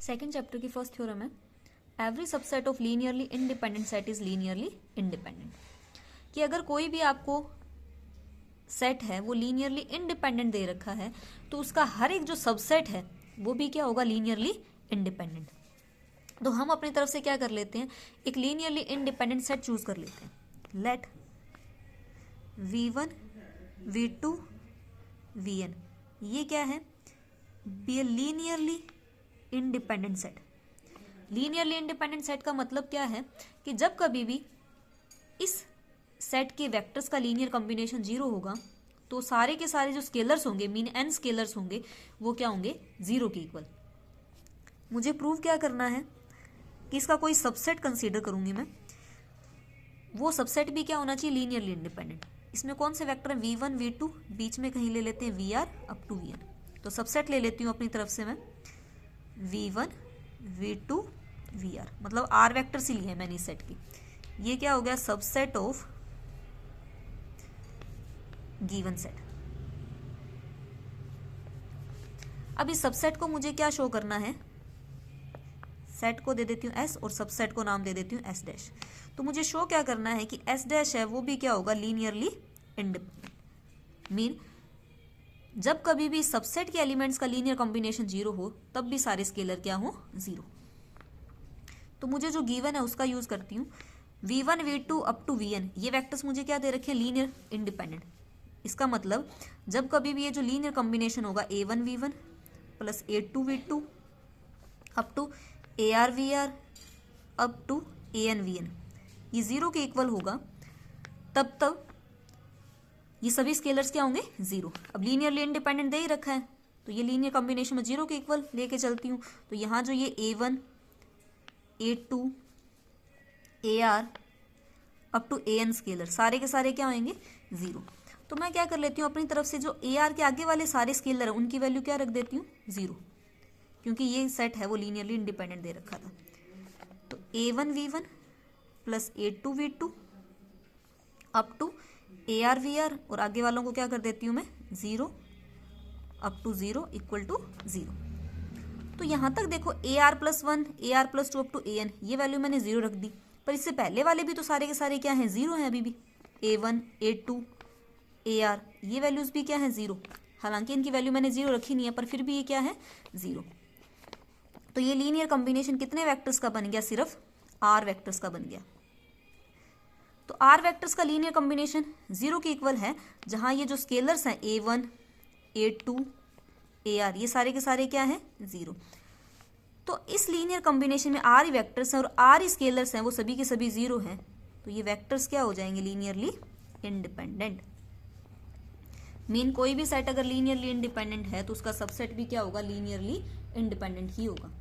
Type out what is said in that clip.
Second chapter की first theorem है every subset of linearly independent set is linearly independent. कि अगर कोई भी आपको सेट है वो लीनियरली इंडिपेंडेंट दे रखा है तो उसका हर एक जो सबसेट है वो भी क्या होगा, लीनियरली इंडिपेंडेंट। तो हम अपनी तरफ से क्या कर लेते हैं, एक लीनियरली इंडिपेंडेंट सेट चूज कर लेते हैं। लेट v1 v2 vn ये क्या है, be a linearly independent set. Linearly independent set का मतलब क्या है कि जब कभी भी इस सेट के वेक्टर्स का लीनियर कॉम्बिनेशन 0 होगा तो सारे के सारे जो स्केलर्स होंगे, मीन n स्केलर्स होंगे, वो क्या होंगे, 0 के इक्वल। मुझे प्रूव क्या करना है कि इसका कोई सबसेट कंसीडर करूंगी मैं, वो सबसेट भी क्या होना चाहिए, लीनियरली इंडिपेंडेंट। इसमें कौन से वेक्टर है, v1 v2, बीच में कहीं ले लेते हैं vr अप टू vn। तो सबसेट ले लेती हूँ अपनी तरफ से मैं v1 v2 vr, मतलब r वेक्टर्स ही लिए हैं मैंने इस सेट की। ये क्या हो गया, सबसेट ऑफ गिवन सेट। अब इस सबसेट को मुझे क्या शो करना है, सेट को दे देती हूँ s और सबसेट को नाम दे देती हूँ s डैश। तो मुझे शो क्या करना है कि s डैश है वो भी क्या होगा, लीनियरली इंडिपेंडेंट। मीन जब कभी भी सबसेट के एलिमेंट्स का लीनियर कॉम्बिनेशन 0 हो तब भी सारे स्केलर क्या हो, 0। तो मुझे जो गिवन है उसका यूज करती हूँ। v1 v2 up to vn ये वेक्टर्स मुझे क्या दे रखे हैं, लीनियर इंडिपेंडेंट। इसका मतलब जब कभी भी ये जो लीनियर कॉम्बिनेशन होगा a1 v1 plus a2 v2 up to ar vr up to an vn ये 0 के इक्वल होगा, तब ये सभी स्केलर्स क्या होंगे, 0। अब लीनियरली इंडिपेंडेंट दे ही रखा है तो ये लीनियर कॉम्बिनेशन में 0 के इक्वल लेके चलती हूँ। तो यहाँ जो ये a1 a2 ar up to an scalar सारे के सारे क्या होंगे, 0। तो मैं क्या कर लेती हूँ, अपनी तरफ से जो ar के आगे वाले सारे स्केलर हैं उनकी वैल्यू क्या रख देती हूँ, 0, क्योंकि ये सेट है वो लीनियरली इंडिपेंडेंट दे रखा था। तो a1 v1 plus a2 v2 up to ar vr और आगे वालों को क्या कर देती हूँ मैं, 0 अप टू 0 इक्वल टू 0। तो यहाँ तक देखो ar plus 1 ar plus 2 up to an ये वैल्यू मैंने 0 रख दी, पर इससे पहले वाले भी तो सारे के सारे क्या हैं, 0 हैं अभी भी। a1 a2 ar ये वैल्यूज भी क्या है, 0। हालांकि इनकी वैल्यू मैंने 0 रखी नहीं है पर फिर भी ये क्या है, 0। तो ये लीनियर कॉम्बिनेशन कितने वेक्टर्स का बन गया, सिर्फ r वेक्टर्स का बन गया। तो r वेक्टर्स का लीनियर कॉम्बिनेशन 0 के इक्वल है, जहां ये जो स्केलर्स हैं a1 a2 ar ये सारे के सारे क्या हैं, 0। तो इस लीनियर कॉम्बिनेशन में r वेक्टर्स हैं और r स्केलर्स हैं वो सभी के सभी 0 हैं, तो ये वेक्टर्स क्या हो जाएंगे, लीनियरली इंडिपेंडेंट। मीन कोई भी सेट अगर लीनियरली इंडिपेंडेंट है तो उसका सबसेट भी क्या होगा, लीनियरली इंडिपेंडेंट ही होगा।